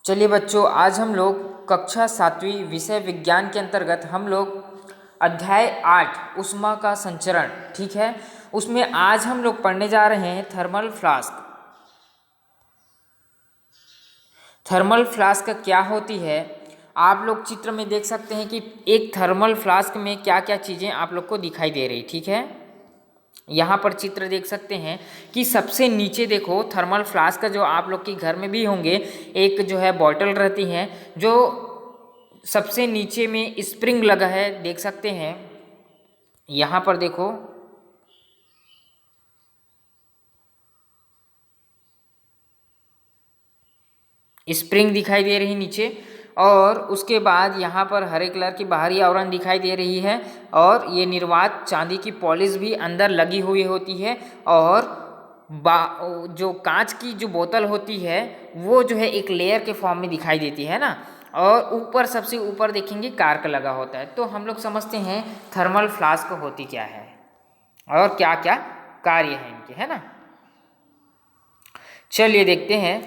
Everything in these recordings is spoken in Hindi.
चलिए बच्चों, आज हम लोग कक्षा 7वीं विषय विज्ञान के अंतर्गत हम लोग अध्याय 8 ऊष्मा का संचरण, ठीक है, उसमें आज हम लोग पढ़ने जा रहे हैं थर्मल फ्लास्क। थर्मल फ्लास्क क्या होती है, आप लोग चित्र में देख सकते हैं कि एक थर्मल फ्लास्क में क्या क्या चीज़ें आप लोग को दिखाई दे रही, ठीक है। यहाँ पर चित्र देख सकते हैं कि सबसे नीचे देखो थर्मल फ्लास्क जो आप लोग के घर में भी होंगे, एक जो है बॉटल रहती है जो सबसे नीचे में स्प्रिंग लगा है, देख सकते हैं। यहाँ पर देखो स्प्रिंग दिखाई दे रही नीचे, और उसके बाद यहाँ पर हरे कलर की बाहरी आवरण दिखाई दे रही है, और ये निर्वात चांदी की पॉलिश भी अंदर लगी हुई होती है। और जो कांच की जो बोतल होती है वो जो है एक लेयर के फॉर्म में दिखाई देती है ना, और ऊपर सबसे ऊपर देखेंगे कार्क लगा होता है। तो हम लोग समझते हैं थर्मल फ्लास्क होती क्या है और क्या क्या कार्य है इनके, है ना। चलिए देखते हैं।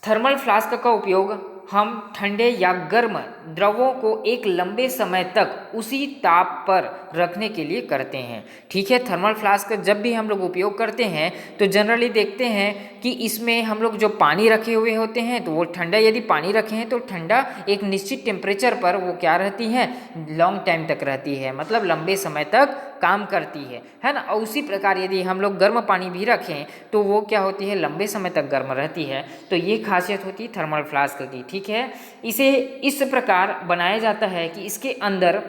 थर्मल फ्लास्क का उपयोग हम ठंडे या गर्म द्रवों को एक लंबे समय तक उसी ताप पर रखने के लिए करते हैं, ठीक है। थर्मल फ्लास्क जब भी हम लोग उपयोग करते हैं तो जनरली देखते हैं कि इसमें हम लोग जो पानी रखे हुए होते हैं तो वो ठंडा, यदि पानी रखे हैं तो ठंडा एक निश्चित टेम्परेचर पर वो क्या रहती है, लॉन्ग टाइम तक रहती है, मतलब लंबे समय तक काम करती है ना। और उसी प्रकार यदि हम लोग गर्म पानी भी रखें तो वो क्या होती है, लंबे समय तक गर्म रहती है। तो ये खासियत होती है थर्मल फ्लास्क की, ठीक है। इसे इस प्रकार बनाया जाता है कि इसके अंदर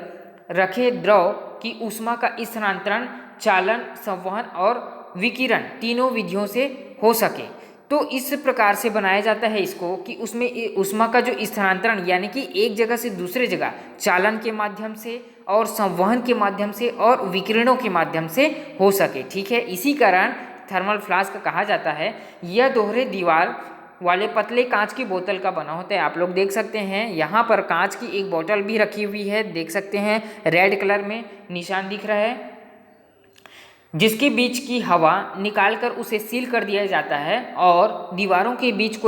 रखे द्रव की ऊष्मा का स्थानांतरण, चालन, संवहन और विकिरण तीनों विधियों से हो सके। तो इस प्रकार से बनाया जाता है इसको कि उसमें ऊष्मा का जो स्थानांतरण यानी कि एक जगह से दूसरे जगह चालन के माध्यम से और संवहन के माध्यम से और विकिरणों के माध्यम से हो सके, ठीक है। इसी कारण थर्मल फ्लास्क कहा जाता है। यह दोहरे दीवार वाले पतले कांच की बोतल का बना होता है। आप लोग देख सकते हैं यहाँ पर कांच की एक बोतल भी रखी हुई है, देख सकते हैं रेड कलर में निशान दिख रहा है, जिसके बीच की हवा निकालकर उसे सील कर दिया जाता है। और दीवारों के बीच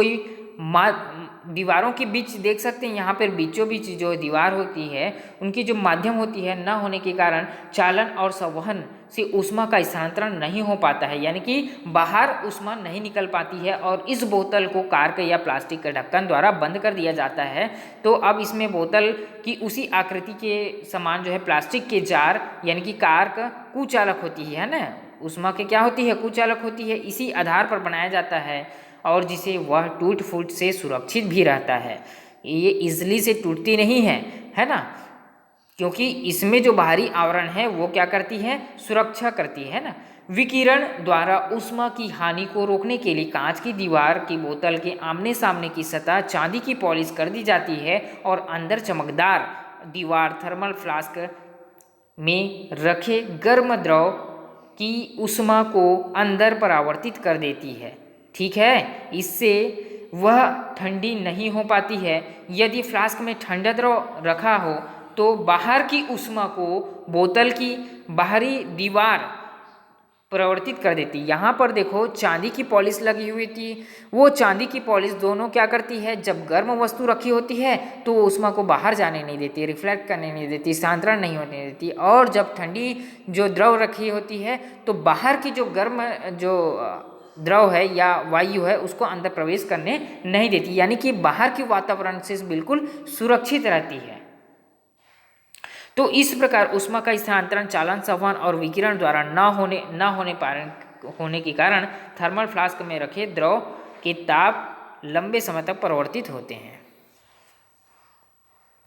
दीवारों के बीच देख सकते हैं यहाँ पर बीचों बीच जो दीवार होती है उनकी जो माध्यम होती है न होने के कारण चालन और संवहन से ऊष्मा का स्थानांतरण नहीं हो पाता है, यानी कि बाहर ऊष्मा नहीं निकल पाती है। और इस बोतल को कार्क या प्लास्टिक के ढक्कन द्वारा बंद कर दिया जाता है। तो अब इसमें बोतल की उसी आकृति के समान जो है प्लास्टिक के जार यानी कि कार्क कुचालक होती है ना, ऊष्मा के क्या होती है, कुचालक होती है, इसी आधार पर बनाया जाता है और जिसे वह टूट फूट से सुरक्षित भी रहता है। ये इजली से टूटती नहीं है ना, क्योंकि इसमें जो बाहरी आवरण है वो क्या करती है, सुरक्षा करती है ना। विकिरण द्वारा ऊष्मा की हानि को रोकने के लिए कांच की दीवार की बोतल के आमने सामने की सतह चांदी की पॉलिश कर दी जाती है और अंदर चमकदार दीवार थर्मल फ्लास्क में रखे गर्म द्रव की ऊष्मा को अंदर परावर्तित कर देती है, ठीक है। इससे वह ठंडी नहीं हो पाती है। यदि फ्लास्क में ठंडा द्रव रखा हो तो बाहर की ऊष्मा को बोतल की बाहरी दीवार परिवर्तित कर देती। यहाँ पर देखो चांदी की पॉलिश लगी हुई थी, वो चांदी की पॉलिश दोनों क्या करती है, जब गर्म वस्तु रखी होती है तो ऊष्मा को बाहर जाने नहीं देती, रिफ्लेक्ट करने नहीं देती, स्थानांतरण नहीं होने देती। और जब ठंडी जो द्रव रखी होती है तो बाहर की जो गर्म जो द्रव है या वायु है उसको अंदर प्रवेश करने नहीं देती, यानी कि बाहर के वातावरण से बिल्कुल सुरक्षित रहती है। तो इस प्रकार ऊष्मा का स्थानांतरण, चालन, संवहन और विकिरण द्वारा होने के कारण थर्मल फ्लास्क में रखे द्रव के ताप लंबे समय तक परिवर्तित होते हैं।